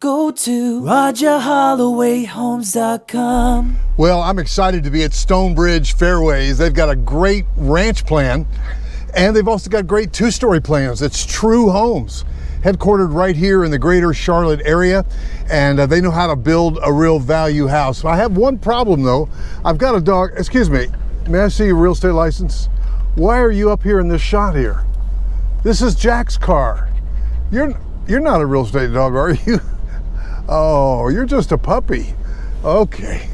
go to RogerHollowayHomes.com. Well, I'm excited to be at Stonebridge Fairways. They've got a great ranch plan, and they've also got great two-story plans. It's True Homes, headquartered right here in the greater Charlotte area, and they know how to build a real value house. I have one problem though. I've got a dog. Excuse me, may I see your real estate license? Why are you up here in this shot here? This is Jack's car. You're not a real estate dog, are you? Oh, you're just a puppy. Okay.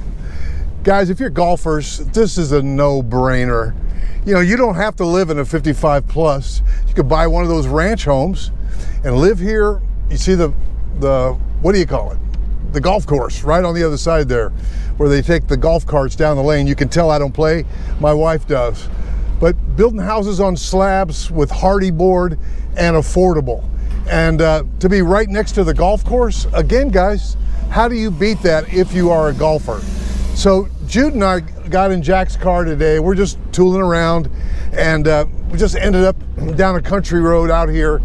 Guys, if you're golfers, this is a no-brainer. You know, you don't have to live in a 55 plus. You could buy one of those ranch homes and live here. You see the what do you call it? The golf course right on the other side there, where they take the golf carts down the lane. You can tell I don't play, my wife does. But building houses on slabs with hardy board and affordable. And to be right next to the golf course, again, guys, how do you beat that if you are a golfer? So Jude and I got in Jack's car today. We're just tooling around, and we just ended up down a country road out here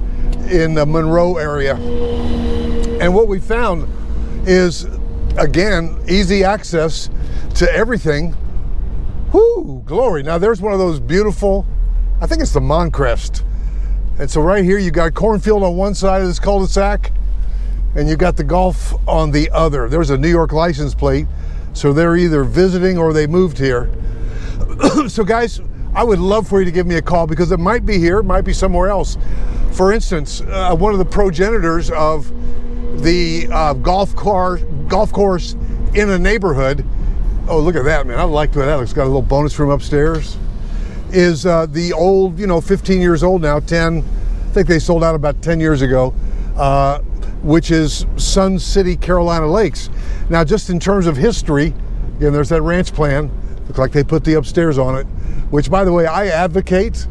in the Monroe area. And what we found is, again, easy access to everything. Whoo, glory. Now there's one of those beautiful, I think it's the Moncrest. And so right here you got a cornfield on one side of this cul-de-sac, and you got the golf on the other. There's a New York license plate. So they're either visiting or they moved here. So guys, I would love for you to give me a call, because it might be here, it might be somewhere else. For instance, one of the progenitors of the golf course in a neighborhood, oh, look at that, man. I like that. It's got a little bonus room upstairs. Is the old, 15 years old now, 10, I think they sold out about 10 years ago, which is Sun City, Carolina Lakes. Now, just in terms of history, again, there's that ranch plan. Looks like they put the upstairs on it, which, by the way, I advocate.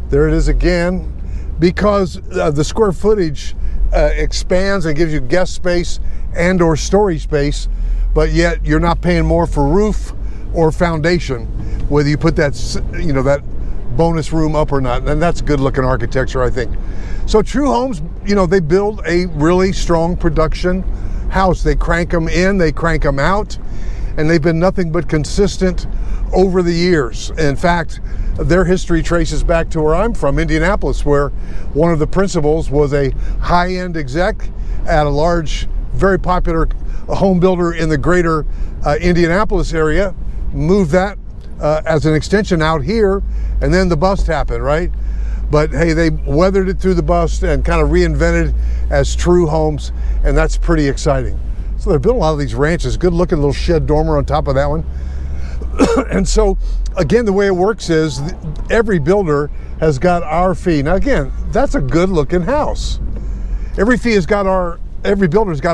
There it is again, because the square footage expands and gives you guest space and or storage space, but yet you're not paying more for roof or foundation, whether you put that, that bonus room up or not. And that's good looking architecture, I think. So True Homes, they build a really strong production house. They crank them in, they crank them out, and they've been nothing but consistent over the years. In fact, their history traces back to where I'm from, Indianapolis, where one of the principals was a high-end exec at a large, very popular home builder in the greater Indianapolis area, moved that as an extension out here, and then the bust happened, right? But hey, they weathered it through the bust and kind of reinvented as True Homes, and that's pretty exciting. So they're building a lot of these ranches. Good looking little shed dormer on top of that one. And so again, the way it works is every builder has got our fee. Now again, that's a good looking house. Every builder's got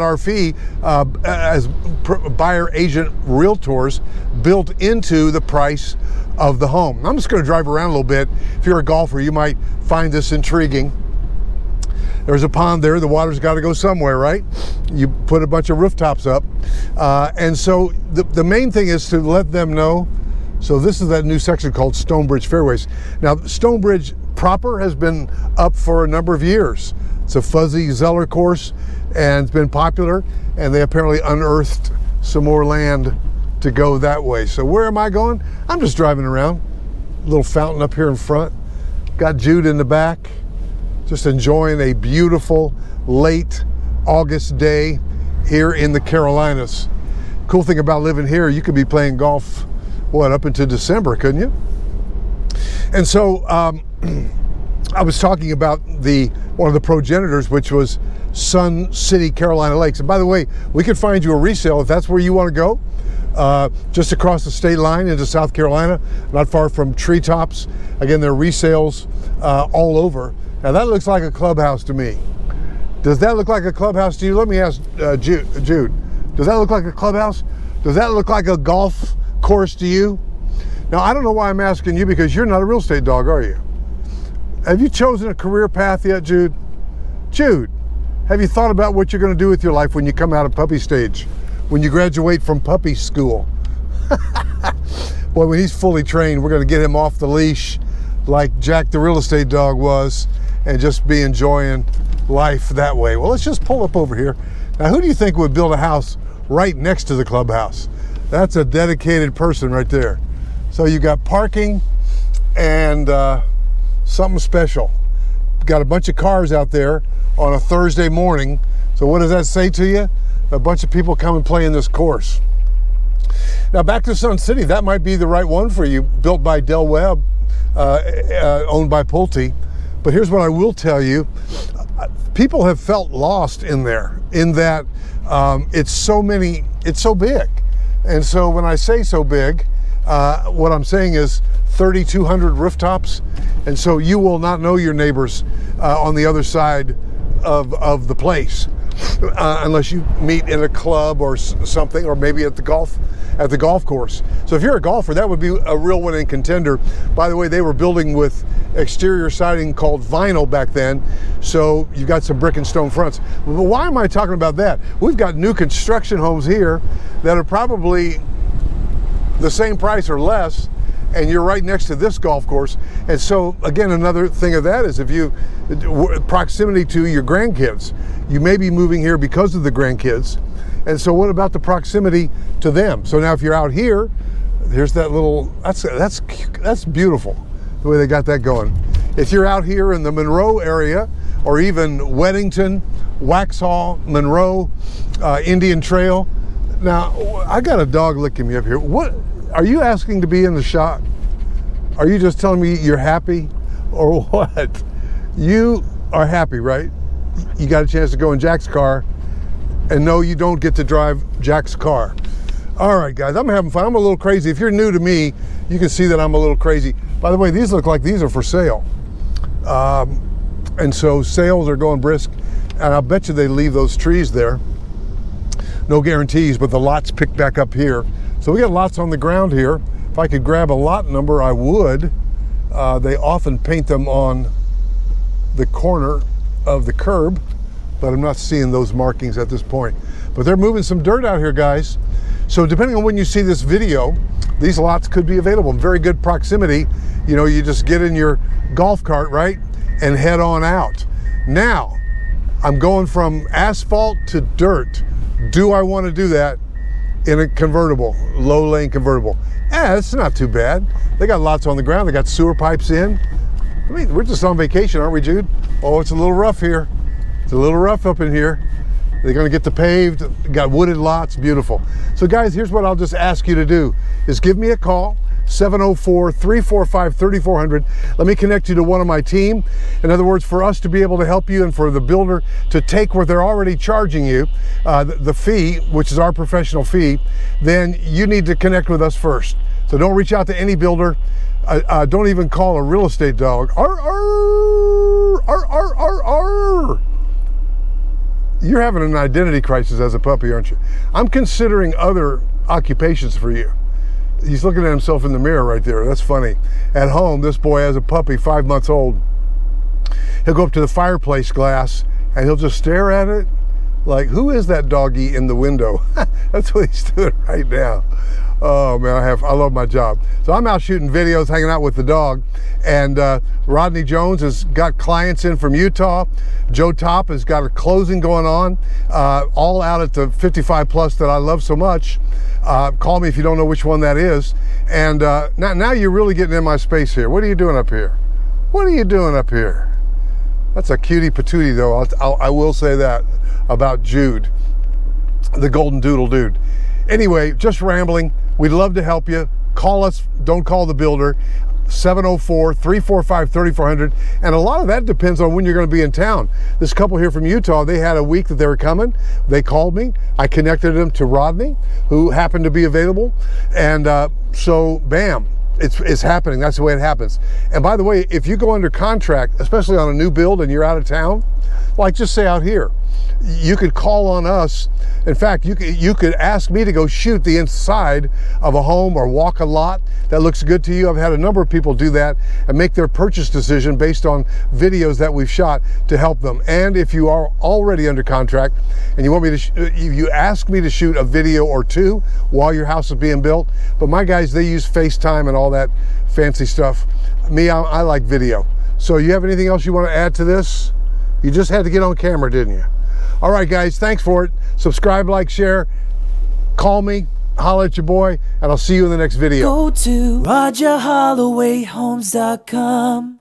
our fee as buyer agent realtors built into the price of the home. I'm just going to drive around a little bit. If you're a golfer, you might find this intriguing. There's a pond there. The water's got to go somewhere, right? You put a bunch of rooftops up. And so the main thing is to let them know. So this is that new section called Stonebridge Fairways. Now, Stonebridge proper has been up for a number of years. It's a fuzzy Zeller course, and it's been popular, and they apparently unearthed some more land to go that way. So where am I going? I'm just driving around. A little fountain up here in front. Got Jude in the back, just enjoying a beautiful late August day here in the Carolinas. Cool thing about living here, you could be playing golf, up into December, couldn't you? And so I was talking about one of the progenitors, which was Sun City, Carolina Lakes. And by the way, we could find you a resale if that's where you want to go. Just across the state line into South Carolina, not far from Treetops. Again, there are resales all over. Now that looks like a clubhouse to me. Does that look like a clubhouse to you? Let me ask Jude. Does that look like a clubhouse? Does that look like a golf course to you? Now, I don't know why I'm asking you, because you're not a real estate dog, are you? Have you chosen a career path yet, Jude? Jude, have you thought about what you're going to do with your life when you come out of puppy stage? When you graduate from puppy school? Boy, when he's fully trained, we're going to get him off the leash like Jack the real estate dog was, and just be enjoying life that way. Well, let's just pull up over here. Now, who do you think would build a house right next to the clubhouse? That's a dedicated person right there. So you got parking and something special. Got a bunch of cars out there on a Thursday morning. So what does that say to you? A bunch of people come and play in this course. Now back to Sun City, that might be the right one for you, built by Del Webb, owned by Pulte. But here's what I will tell you. People have felt lost in there, in that it's so big. And so when I say so big, what I'm saying is 3,200 rooftops. And so you will not know your neighbors on the other side of the place. Unless you meet in a club or something, or maybe at the golf course. So if you're a golfer, that would be a real winning contender. By the way, they were building with exterior siding called vinyl back then, so you've got some brick and stone fronts. But why am I talking about that? We've got new construction homes here that are probably the same price or less, and you're right next to this golf course. And so again, another thing of that is if you proximity to your grandkids, you may be moving here because of the grandkids. And so what about the proximity to them? So now if you're out here, here's that little, that's beautiful, the way they got that going. If you're out here in the Monroe area, or even Weddington, Waxhaw, Monroe, Indian Trail. Now, I got a dog licking me up here. What, are you asking to be in the shot? Are you just telling me you're happy, or what? You are happy, right? You got a chance to go in Jack's car, and no, you don't get to drive Jack's car. All right, guys, I'm having fun. I'm a little crazy. If you're new to me, you can see that I'm a little crazy. By the way, these look like these are for sale. And so sales are going brisk, and I'll bet you they leave those trees there. No guarantees, but the lots pick back up here. So we got lots on the ground here. If I could grab a lot number, I would. They often paint them on the corner of the curb, but I'm not seeing those markings at this point. But they're moving some dirt out here, guys. So depending on when you see this video, these lots could be available in very good proximity. You know, you just get in your golf cart, right, and head on out. Now, I'm going from asphalt to dirt. Do I want to do that in a convertible, low lane convertible? It's not too bad. They got lots on the ground. They got sewer pipes in. I mean, we're just on vacation, aren't we, Jude? Oh, it's a little rough here. It's a little rough up in here. They're going to get the paved, got wooded lots, beautiful. So guys, here's what I'll just ask you to do, is give me a call, 704-345-3400. Let me connect you to one of my team. In other words, for us to be able to help you and for the builder to take what they're already charging you, the fee, which is our professional fee, then you need to connect with us first. So don't reach out to any builder. Don't even call a real estate dog. You're having an identity crisis as a puppy, aren't you? I'm considering other occupations for you. He's looking at himself in the mirror right there. That's funny. At home, this boy has a puppy, 5 months old. He'll go up to the fireplace glass and he'll just stare at it like, who is that doggy in the window? That's what he's doing right now. Oh man, I love my job. So I'm out shooting videos, hanging out with the dog, and Rodney Jones has got clients in from Utah. Joe Top has got a closing going on, all out at the 55 plus that I love so much. Call me if you don't know which one that is. And now you're really getting in my space here. What are you doing up here? What are you doing up here? That's a cutie patootie though. I will say that about Jude, the golden doodle dude. Anyway, just rambling. We'd love to help you. Call us, don't call the builder. 704-345-3400. And a lot of that depends on when you're going to be in town. This couple here from Utah, they had a week that they were coming. They called me. I connected them to Rodney, who happened to be available. And so, bam, it's happening. That's the way it happens. And by the way, if you go under contract, especially on a new build and you're out of town, like just say out here, you could call on us. In fact, you could ask me to go shoot the inside of a home or walk a lot that looks good to you. I've had a number of people do that and make their purchase decision based on videos that we've shot to help them. And if you are already under contract and you want me to, you ask me to shoot a video or two while your house is being built. But my guys, they use FaceTime and all that fancy stuff. Me, I like video. So you have anything else you want to add to this? You just had to get on camera, didn't you? All right, guys, thanks for it. Subscribe, like, share. Call me, holler at your boy, and I'll see you in the next video. Go to RogerHollowayHomes.com.